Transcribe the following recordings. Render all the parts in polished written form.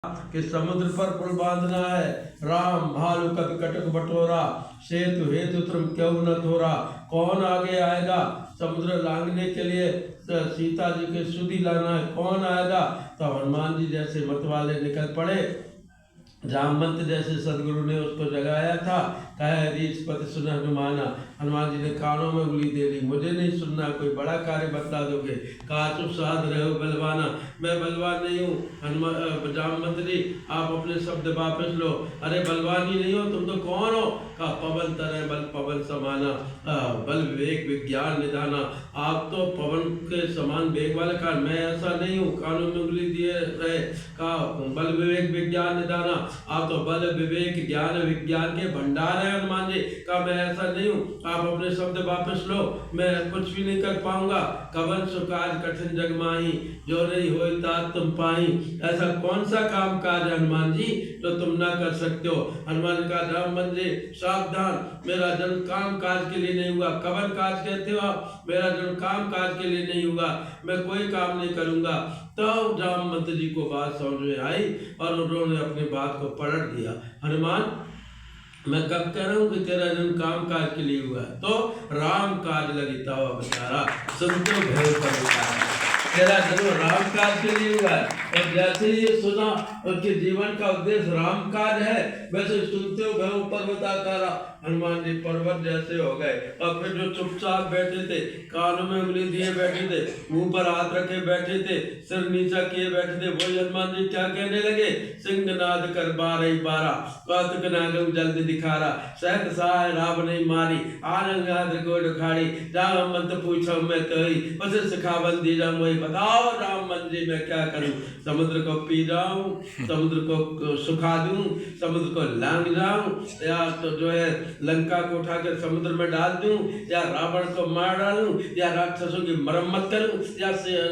कि समुद्र पर पुल बांधना है। राम भालू कपि कटक बटोरा, सेतु हेतु तुम क्यों न थोरा। कौन आगे आएगा समुद्र लांघने के लिए, सीता जी के सुधि लाना है, कौन आएगा। तो हनुमान जी जैसे मत वाले निकल पड़े। जामवंत जैसे सदगुरु ने उसको जगाया था। कहे रीछ पति सुन हनुमाना। हनुमान जी ने कानों में उंगली दे दी, मुझे नहीं सुनना, कोई बड़ा कार्य बतला दोगे। कहा चुप साध रहे हो बलवाना, मैं बलवान नहीं हूँ। हनुमान जामवंत जी आप अपने शब्द वापस लो। अरे बलवान ही नहीं हो तुम तो कौन हो। कहा पवन तरह बल पवन समाना, बल विवेक विज्ञान निधाना। आप तो पवन के समान वेग वाले। कहा मैं ऐसा नहीं हूँ, कानों में उंगली दिए रहे। कहा बल विवेक विज्ञान निधाना, आप तो बल विवेक ज्ञान विज्ञान के भंडार है हनुमान जी। कहा मैं ऐसा नहीं हूँ, आप अपने शब्द वापस लो, मैं कुछ भी नहीं कर पाऊंगा। कवन सुकाज कठिन जग माही, जो नहीं होई तात तुम पाही। ऐसा कौन सा काम काज है हनुमान जी जो तुम ना कर सकते हो। हनुमान का जामवंत जी सावधान, मेरा जन्म काम काज के लिए नहीं हुआ। कवन काज कहते हो आप, मेरा जन्म काम काज के लिए नहीं हुआ, मैं कोई काम नहीं करूंगा। तो जामवंत जी को बात समझ में आई और उन्होंने अपनी बात को पलट दिया। हनुमान मैं कब कह रहा हूँ कि तेरा जन्म काम काज के लिए हुआ है, तो राम काज लगिता हुआ बेचारा संतो भय पर बेचारा। तेरा जन्म राम काज के लिए हुआ है। और जैसे ये सुना उनके जीवन का उद्देश्य राम काज है, वैसे सुनते हो भय पर्वताकारा। हनुमान जी पर्वत जैसे हो गए। और फिर जो चुपचाप बैठे थे, कानों में उंगली दिए बैठे थे, मुंह पर हाथ रखे बैठे थे, सिर नीचा किए बैठे थे, वही हनुमान जी क्या कहने लगे। सिंहनाद कर बारह बारा, कौतुक नागम जल्द दिखारा। सहत सहाय राव नहीं मारी, आनंद आद्र को उखाड़ी। राम मंत्र पूछो मैं कही, उसे सिखाबंदी राम वही। बताओ राम जी मैं क्या करूं। समुद्र को पी जाऊं, समुद्र को सुखा दूं, समुद्र को लांग जाऊं, या तो जो है लंका को उठाकर समुद्र में डाल दूं, या रावण को मार डालूं, या राक्षसों की मरम्मत करूं,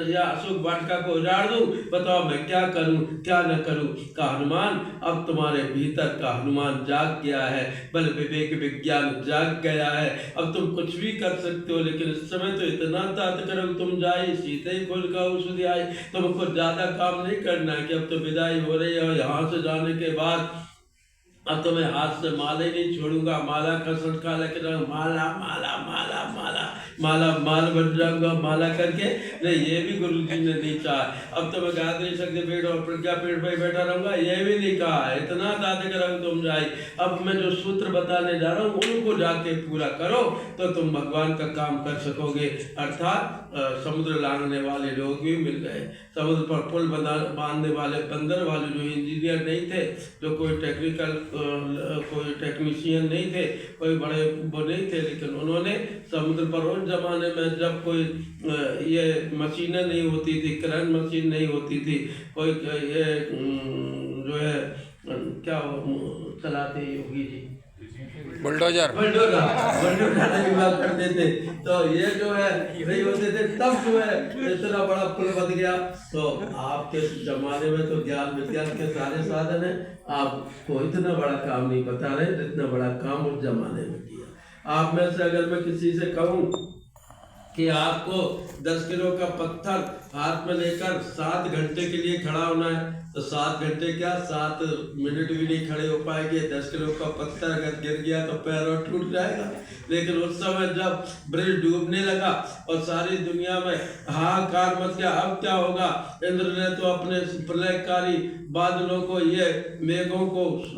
या अशोक वाटिका को उजाड़ दूं। बताओ मैं क्या करूं क्या न करूं। का हनुमान अब तुम्हारे भीतर का हनुमान जाग गया है, बल विवेक विज्ञान जाग गया है। अब तुम कुछ भी कर सकते हो, लेकिन इस समय तो इतना तात करो तुम जाए सीते खोल का औषधि आई। तुमको ज्यादा काम नहीं करना है कि अब तो विदाई हो रही है। यहाँ से जाने के बाद अब तो मैं हाथ से माला ही नहीं छोड़ूंगा। माला का सटका लेकर माला माला माला माला माला माल बन जाऊंगा माला करके। नहीं ये भी गुरु जी ने नहीं कहा। अब तो मैं गायत्री शक्ति पीठ और प्रज्ञा पीठ पर बैठा रहूंगा, ये भी नहीं कहा। इतना दादे करो तुम जाए। अब मैं जो सूत्र बताने जा रहा हूँ उनको जाके पूरा करो तो तुम भगवान का काम कर सकोगे। अर्थात समुद्र लांघने वाले लोग भी मिल गए, समुद्र पर पुल बांधने वाले बंदर वाले जो इंजीनियर नहीं थे, जो कोई कोई टेक्नीशियन नहीं थे, कोई बड़े वो नहीं थे, लेकिन उन्होंने समुद्र पर उस जमाने में जब कोई ये मशीनें नहीं होती थी, करंट मशीन नहीं होती थी, कोई ये जो है क्या चलाते योगी जी बुलडोजर नहीं हुआ करते थे। तो ये जो है नहीं होते थे, तब जो है इतना बड़ा पुल बन गया। तो आपके जमाने में तो ज्ञान विज्ञान के सारे साधन है, आपको इतना बड़ा काम नहीं बता रहे जितना बड़ा काम उस जमाने में किया। आप में से अगर मैं किसी से कहूँ कि आपको 10 किलो का पत्थर हाथ में लेकर 7 घंटे के लिए खड़ा होना है, तो 7 घंटे क्या 7 मिनट भी नहीं खड़े हो पाएंगे। 10 किलो का पत्थर अगर गिर गया तो पैर और टूट जाएगा। लेकिन उस समय जब ब्रिज डूबने लगा और सारी दुनिया में हाहाकार मच गया, अब क्या होगा। इंद्र ने तो अपने प्रलयकारी बादलों को, ये मेघों को